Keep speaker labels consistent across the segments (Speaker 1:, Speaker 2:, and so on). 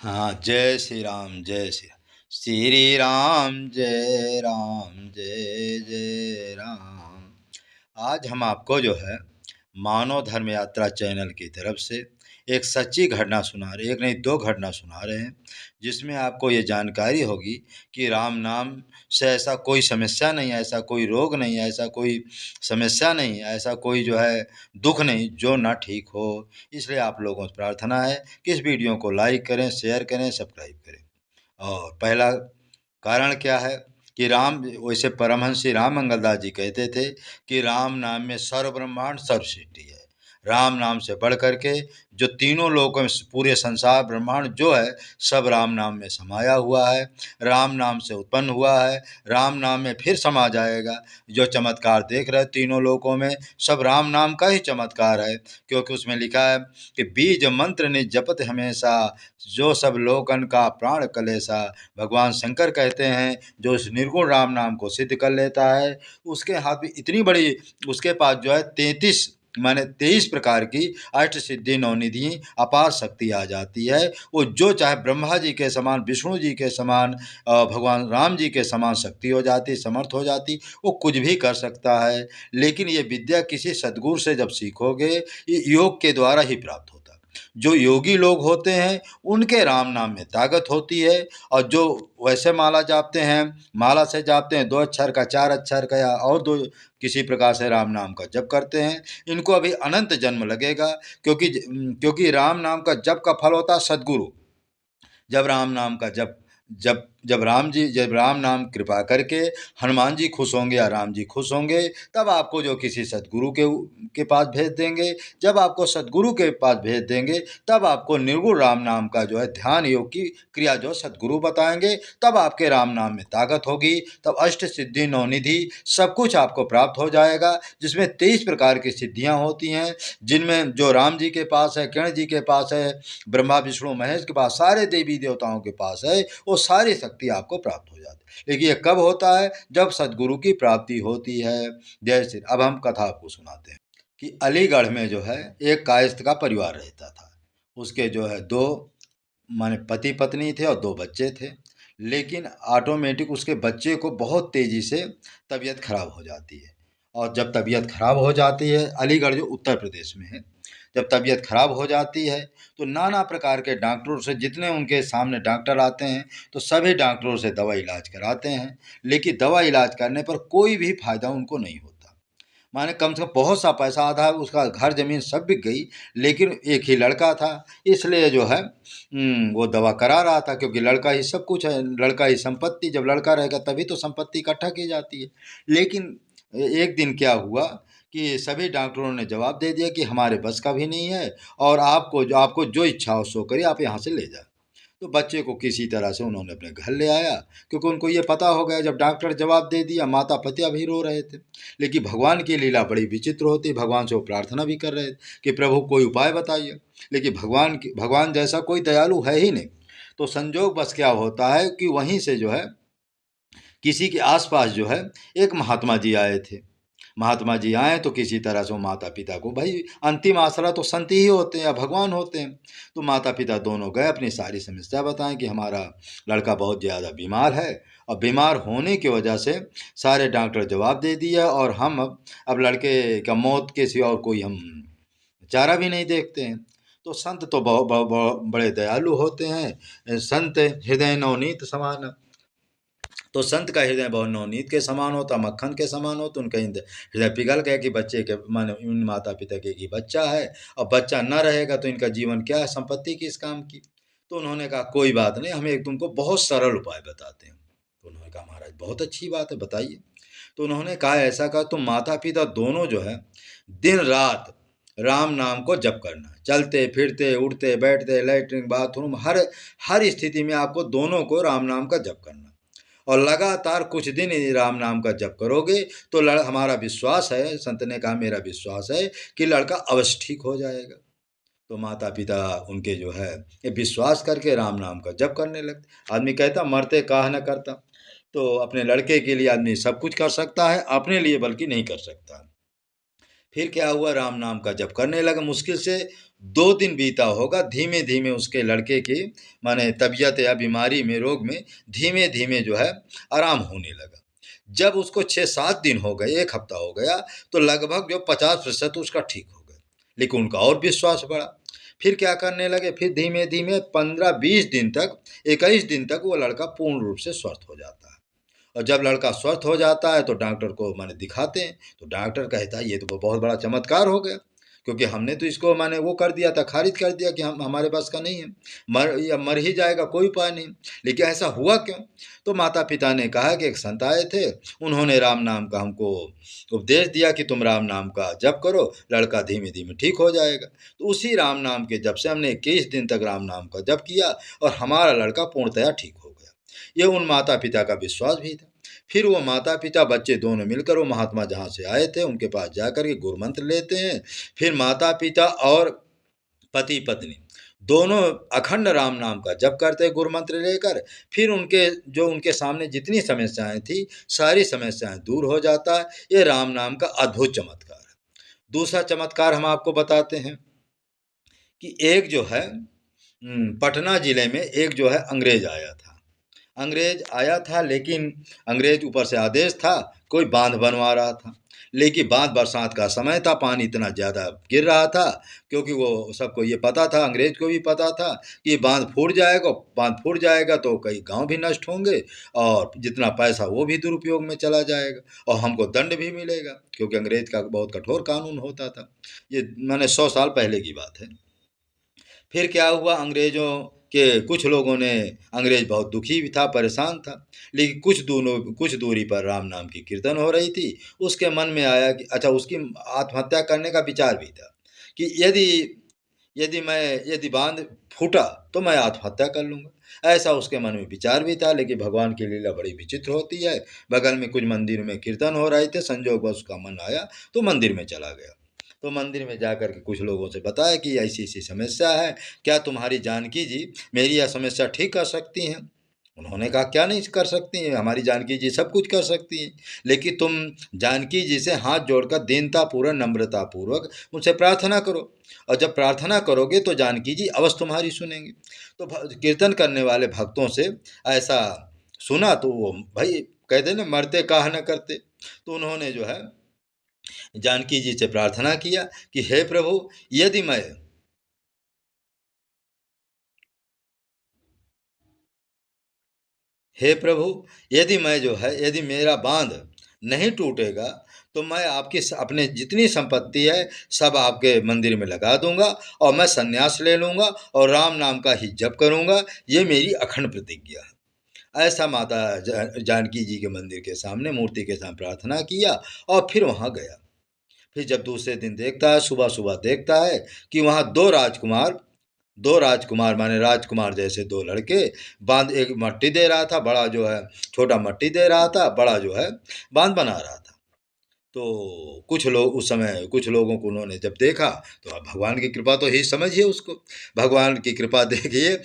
Speaker 1: हाँ, जय श्री राम, जय श्री राम, जय राम, जय जय राम। आज हम आपको जो है मानव धर्म यात्रा चैनल की तरफ से एक सच्ची घटना सुना रहे, एक नहीं दो घटना सुना रहे हैं, जिसमें आपको ये जानकारी होगी कि राम नाम से ऐसा कोई समस्या नहीं है, ऐसा कोई रोग नहीं है, ऐसा कोई समस्या नहीं है, ऐसा कोई जो है दुख नहीं जो ना ठीक हो। इसलिए आप लोगों से प्रार्थना है कि इस वीडियो को लाइक करें, शेयर करें, सब्सक्राइब करें। और पहला कारण क्या है कि राम, वैसे परमहंस श्री राम मंगलदास जी कहते थे कि राम नाम में सर्व ब्रह्मांड सर्व सिद्धि है। राम नाम से बढ़ कर के जो तीनों लोकों में पूरे संसार ब्रह्मांड जो है सब राम नाम में समाया हुआ है, राम नाम से उत्पन्न हुआ है, राम नाम में फिर समा जाएगा। जो चमत्कार देख रहे तीनों लोकों में सब राम नाम का ही चमत्कार है, क्योंकि उसमें लिखा है कि बीज मंत्र ने जपत हमेशा, जो सब लोकन का प्राण कलेसा। भगवान शंकर कहते हैं जो इस निर्गुण राम नाम को सिद्ध कर लेता है उसके हाथ में इतनी बड़ी, उसके पास जो है 33 माने 23 प्रकार की अष्ट सिद्धि नवनिधि अपार शक्ति आ जाती है। वो जो चाहे ब्रह्मा जी के समान, विष्णु जी के समान, भगवान राम जी के समान शक्ति हो जाती, समर्थ हो जाती, वो कुछ भी कर सकता है। लेकिन ये विद्या किसी सद्गुरु से जब सीखोगे, ये योग के द्वारा ही प्राप्त होता है। जो योगी लोग होते हैं उनके राम नाम में ताकत होती है, और जो वैसे माला जापते हैं, माला से जापते हैं 2 अक्षर का, 4 अक्षर का, या और दो किसी प्रकार से राम नाम का जप करते हैं, इनको अभी अनंत जन्म लगेगा। क्योंकि राम नाम का जप का फल होता है सद्गुरु। जब राम नाम का जब जब राम नाम कृपा करके हनुमान जी खुश होंगे या राम जी खुश होंगे, तब आपको जो किसी सद्गुरु के पास भेज देंगे। जब आपको सद्गुरु के पास भेज देंगे तब आपको निर्गुण राम नाम का जो है ध्यान योग की क्रिया जो सद्गुरु बताएंगे, तब आपके राम नाम में ताकत होगी। तब अष्ट सिद्धि नवनिधि सब कुछ आपको प्राप्त हो जाएगा, जिसमें 23 प्रकार की सिद्धियां होती हैं, जिनमें जो राम जी के पास है, किरण जी के पास है, ब्रह्मा विष्णु महेश के पास, सारे देवी देवताओं के पास है, वो सारी शक्ति आपको प्राप्त हो जाती है। लेकिन ये कब होता है? जब सदगुरु की प्राप्ति होती है। जय श्री। अब हम कथा आपको सुनाते हैं कि अलीगढ़ में जो है एक कायस्थ का परिवार रहता था। उसके जो है दो माने पति पत्नी थे और दो बच्चे थे। लेकिन ऑटोमेटिक उसके बच्चे को बहुत तेज़ी से तबीयत खराब हो जाती है। और जब तबीयत खराब हो जाती है, अलीगढ़ जो उत्तर प्रदेश में है, जब तबीयत खराब हो जाती है तो नाना प्रकार के डॉक्टरों से, जितने उनके सामने डॉक्टर आते हैं तो सभी डॉक्टरों से दवा इलाज कराते हैं। लेकिन दवा इलाज करने पर कोई भी फायदा उनको नहीं होता। माने कम से कम बहुत सा पैसा, आधा उसका घर जमीन सब बिक गई, लेकिन एक ही लड़का था, इसलिए जो है वो दवा करा रहा था, क्योंकि लड़का ही सब कुछ है, लड़का ही संपत्ति, जब लड़का रहेगा तभी तो संपत्ति इकट्ठा की जाती है। लेकिन एक दिन क्या हुआ कि सभी डॉक्टरों ने जवाब दे दिया कि हमारे बस का भी नहीं है, और आपको जो इच्छा हो सो करिए, आप यहाँ से ले जाए। तो बच्चे को किसी तरह से उन्होंने अपने घर ले आया, क्योंकि उनको ये पता हो गया, जब डॉक्टर जवाब दे दिया, माता पिता भी रो रहे थे। लेकिन भगवान की लीला बड़ी विचित्र होती, भगवान से वो प्रार्थना भी कर रहे थे कि प्रभु कोई उपाय बताइए। लेकिन भगवान जैसा कोई दयालु है ही नहीं। तो संजोग बस क्या होता है कि वहीं से जो है किसी के आसपास जो है एक महात्मा जी आए थे। महात्मा जी आए तो किसी तरह से वो माता पिता को, भाई अंतिम आसरा तो संत ही होते हैं या भगवान होते हैं, तो माता पिता दोनों गए, अपनी सारी समस्या बताएं कि हमारा लड़का बहुत ज़्यादा बीमार है, और बीमार होने की वजह से सारे डॉक्टर जवाब दे दिया, और हम अब लड़के का मौत के सिवा और कोई हम चारा भी नहीं देखते हैं। तो संत तो बड़े दयालु होते हैं, संत हृदय नवनीत समान। तो संत का हृदय बहुत नवनीत के समान होता, मक्खन के समान होता। उनका हृदय पिघल गया कि बच्चे के माने इन माता पिता के कि बच्चा है, और बच्चा न रहेगा तो इनका जीवन क्या है, संपत्ति किस काम की। तो उन्होंने कहा कोई बात नहीं, हम एक तुमको बहुत सरल उपाय बताते हैं। तो उन्होंने कहा महाराज बहुत अच्छी बात है, बताइए। तो उन्होंने कहा ऐसा कहा, तुम माता पिता दोनों जो है दिन रात राम नाम को जप करना, चलते फिरते उठते बैठते, लैट्रिन बाथरूम, हर हर स्थिति में आपको दोनों को राम नाम का जप करना। और लगातार कुछ दिन यदि राम नाम का जप करोगे तो हमारा विश्वास है, संत ने कहा मेरा विश्वास है कि लड़का अवश्य ठीक हो जाएगा। तो माता पिता उनके जो है ये विश्वास करके राम नाम का जप करने लगते। आदमी कहता मरते काह न करता, तो अपने लड़के के लिए आदमी सब कुछ कर सकता है, अपने लिए बल्कि नहीं कर सकता। फिर क्या हुआ, राम नाम का जप करने लगा। मुश्किल से 2 दिन बीता होगा, धीमे धीमे उसके लड़के की माने तबीयत या बीमारी में, रोग में धीमे धीमे जो है आराम होने लगा। जब उसको 6-7 दिन हो गए, 1 हफ्ता हो गया, तो लगभग जो 50% उसका ठीक हो गया। लेकिन उनका और विश्वास बढ़ा। फिर क्या करने लगे, फिर धीमे धीमे 15-20 दिन तक, 21 दिन तक वो लड़का पूर्ण रूप से स्वस्थ हो जाता है। और जब लड़का स्वस्थ हो जाता है तो डॉक्टर को माने दिखाते हैं, तो डॉक्टर कहता है ये तो बहुत बड़ा चमत्कार हो गया, क्योंकि हमने तो इसको माने वो कर दिया था, खारिज कर दिया कि हम हमारे पास का नहीं है, मर ही जाएगा, कोई उपाय नहीं। लेकिन ऐसा हुआ क्यों? तो माता पिता ने कहा कि एक संत आए थे, उन्होंने राम नाम का हमको उपदेश दिया कि तुम राम नाम का जप करो, लड़का धीमे धीमे ठीक हो जाएगा। तो उसी राम नाम के जप से हमने 21 दिन तक राम नाम का जप किया और हमारा लड़का पूर्णतया ठीक हो गया। ये उन माता पिता का विश्वास भी था। फिर वो माता पिता बच्चे दोनों मिलकर वो महात्मा जहाँ से आए थे उनके पास जाकर के गुरु मंत्र लेते हैं। फिर माता पिता और पति पत्नी दोनों अखंड राम नाम का जप करते गुरु मंत्र लेकर। फिर उनके सामने जितनी समस्याएं थी, सारी समस्याएं दूर हो जाता है। ये राम नाम का अद्भुत चमत्कार है। दूसरा चमत्कार हम आपको बताते हैं कि एक जो है पटना जिले में एक जो है अंग्रेज आया था। अंग्रेज आया था, लेकिन अंग्रेज ऊपर से आदेश था, कोई बांध बनवा रहा था। लेकिन बांध, बरसात का समय था, पानी इतना ज़्यादा गिर रहा था, क्योंकि वो सबको ये पता था, अंग्रेज को भी पता था कि बांध फूट जाएगा तो कई गांव भी नष्ट होंगे और जितना पैसा वो भी दुरुपयोग में चला जाएगा और हमको दंड भी मिलेगा, क्योंकि अंग्रेज का बहुत कठोर कानून होता था। ये मैंने 100 साल पहले की बात है। फिर क्या हुआ, अंग्रेज़ों के कुछ लोगों ने, अंग्रेज बहुत दुखी भी था, परेशान था, लेकिन कुछ दूरी पर राम नाम की कीर्तन हो रही थी। उसके मन में आया कि अच्छा, उसकी आत्महत्या करने का विचार भी था कि यदि बांध फूटा तो मैं आत्महत्या कर लूँगा। ऐसा उसके मन में विचार भी था। लेकिन भगवान की लीला बड़ी विचित्र होती है। बगल में कुछ मंदिर में कीर्तन हो रहे थे, संजोगवश उसका मन आया तो मंदिर में चला गया। तो मंदिर में जाकर के कुछ लोगों से बताया कि ऐसी ऐसी समस्या है, क्या तुम्हारी जानकी जी मेरी यह समस्या ठीक कर सकती हैं? उन्होंने कहा क्या नहीं कर सकती हैं, हमारी जानकी जी सब कुछ कर सकती हैं। लेकिन तुम जानकी जी से हाथ जोड़कर दीनता पूर्वक, नम्रता पूर्वक मुझसे प्रार्थना करो, और जब प्रार्थना करोगे तो जानकी जी अवश्य तुम्हारी सुनेंगे। तो कीर्तन करने वाले भक्तों से ऐसा सुना तो वो भाई कहते ना, मरते काह न करते। तो उन्होंने जो है जानकी जी से प्रार्थना किया कि हे प्रभु, यदि मैं हे प्रभु, यदि मेरा बांध नहीं टूटेगा तो मैं आपकी अपने जितनी संपत्ति है सब आपके मंदिर में लगा दूंगा और मैं संन्यास ले लूंगा और राम नाम का ही जप करूंगा। ये मेरी अखंड प्रतिज्ञा है। ऐसा माता जानकी जी के मंदिर के सामने, मूर्ति के सामने प्रार्थना किया और फिर वहां गया। फिर जब दूसरे दिन देखता है, सुबह सुबह देखता है कि वहाँ दो राजकुमार माने राजकुमार जैसे दो लड़के बांध, एक मट्टी दे रहा था, बड़ा जो है छोटा मट्टी दे रहा था, बड़ा जो है बांध बना रहा था। तो कुछ लोग उस समय, कुछ लोगों को उन्होंने जब देखा तो अब भगवान की कृपा तो ही समझिए उसको, भगवान की कृपा देखिए।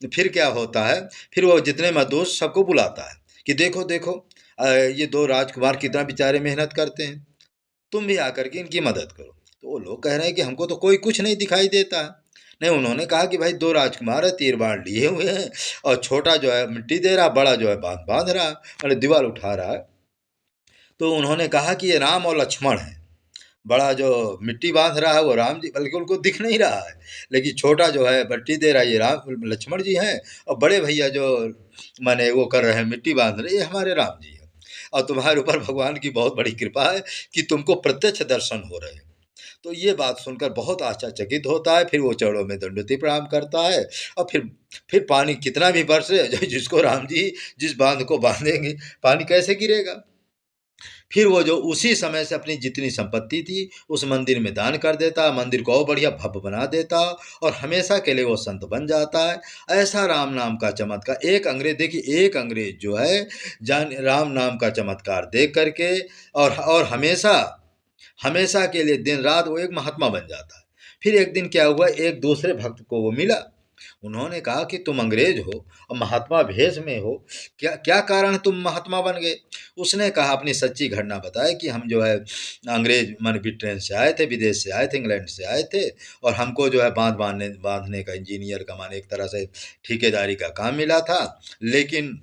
Speaker 1: फिर क्या होता है, फिर वो जितने मजदूर सबको बुलाता है कि देखो देखो, ये दो राजकुमार कितना बेचारे मेहनत करते हैं, तुम भी आकर के इनकी मदद करो। तो वो लोग कह रहे हैं कि हमको तो कोई कुछ नहीं दिखाई देता है। नहीं, उन्होंने कहा कि भाई दो राजकुमार है, तीर बाण लिए हुए हैं और छोटा जो है मिट्टी दे रहा, बड़ा जो है बांध बांध रहा है, मतलब दीवार उठा रहा है। तो उन्होंने कहा कि ये राम और लक्ष्मण है। बड़ा जो मिट्टी बांध रहा है वो राम जी, बल्कि उनको दिख नहीं रहा है, लेकिन छोटा जो है मिट्टी दे रहा है ये राम लक्ष्मण जी हैं, और बड़े भैया जो माने वो कर रहे हैं मिट्टी बांध रहे, ये हमारे राम जी हैं। और तुम्हारे ऊपर भगवान की बहुत बड़ी कृपा है कि तुमको प्रत्यक्ष दर्शन हो रहे हैं। तो ये बात सुनकर बहुत आश्चर्यचकित होता है। फिर वो चरणों में दंडवती प्रणाम करता है और फिर पानी कितना भी बरसे, जिसको राम जी जिस बांध को बांधेंगे, पानी कैसे गिरेगा। फिर वो जो उसी समय से अपनी जितनी संपत्ति थी उस मंदिर में दान कर देता, मंदिर को और बढ़िया भव्य बना देता और हमेशा के लिए वो संत बन जाता है। ऐसा राम नाम का चमत्कार, एक अंग्रेज देखिए, एक अंग्रेज जो है जान राम नाम का चमत्कार देख करके और हमेशा हमेशा के लिए दिन रात वो एक महात्मा बन जाता है। फिर एक दिन क्या हुआ, एक दूसरे भक्त को वो मिला उन्होंने कहा कि तुम अंग्रेज हो और महात्मा भेष में हो, क्या क्या कारण तुम महात्मा बन गए? उसने कहा अपनी सच्ची घटना बताई कि हम जो है अंग्रेज माने ब्रिटेन से आए थे, विदेश से आए थे, इंग्लैंड से आए थे और हमको जो है बांध बांधने बांधने का इंजीनियर का माने एक तरह से ठेकेदारी का काम मिला था। लेकिन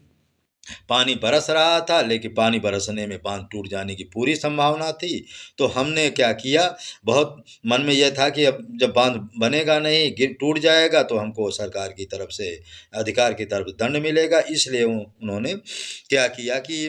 Speaker 1: पानी बरस रहा था, लेकिन पानी बरसने में बांध टूट जाने की पूरी संभावना थी। तो हमने क्या किया, बहुत मन में यह था कि अब जब बांध बनेगा नहीं, गिर टूट जाएगा तो हमको सरकार की तरफ से, अधिकार की तरफ दंड मिलेगा। इसलिए उन्होंने क्या किया कि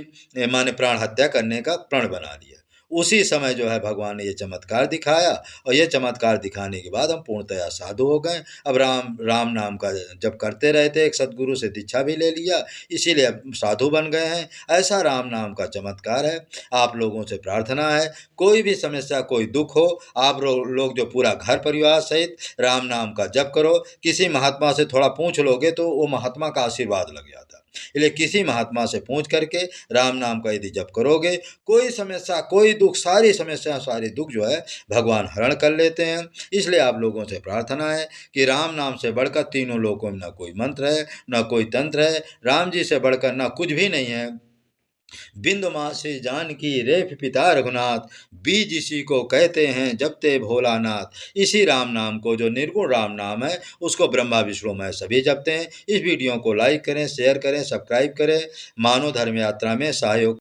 Speaker 1: माने प्राण हत्या करने का प्रण बना लिया। उसी समय जो है भगवान ने ये चमत्कार दिखाया और ये चमत्कार दिखाने के बाद हम पूर्णतया साधु हो गए। अब राम राम नाम का जप करते रहते, एक सद्गुरु से दीक्षा भी ले लिया, इसीलिए अब साधु बन गए हैं। ऐसा राम नाम का चमत्कार है। आप लोगों से प्रार्थना है, कोई भी समस्या, कोई दुख हो, आप लोग जो पूरा घर परिवार सहित राम नाम का जप करो। किसी महात्मा से थोड़ा पूछ लोगे तो वो महात्मा का आशीर्वाद लग जाता है। इसलिए किसी महात्मा से पूछ करके राम नाम का यदि जप करोगे, कोई समस्या, कोई दुख, सारी समस्या, सारे दुख जो है भगवान हरण कर लेते हैं। इसलिए आप लोगों से प्रार्थना है कि राम नाम से बढ़कर तीनों लोकों में न कोई मंत्र है, न कोई तंत्र है, राम जी से बढ़कर न कुछ भी नहीं है। बिंदु मासी जानकी रेफ पिता रघुनाथ, बीज इसी को कहते हैं जपते भोलानाथ। इसी राम नाम को, जो निर्गुण राम नाम है, उसको ब्रह्मा विष्णु में सभी जपते हैं। इस वीडियो को लाइक करें, शेयर करें, सब्सक्राइब करें, मानव धर्म यात्रा में सहयोग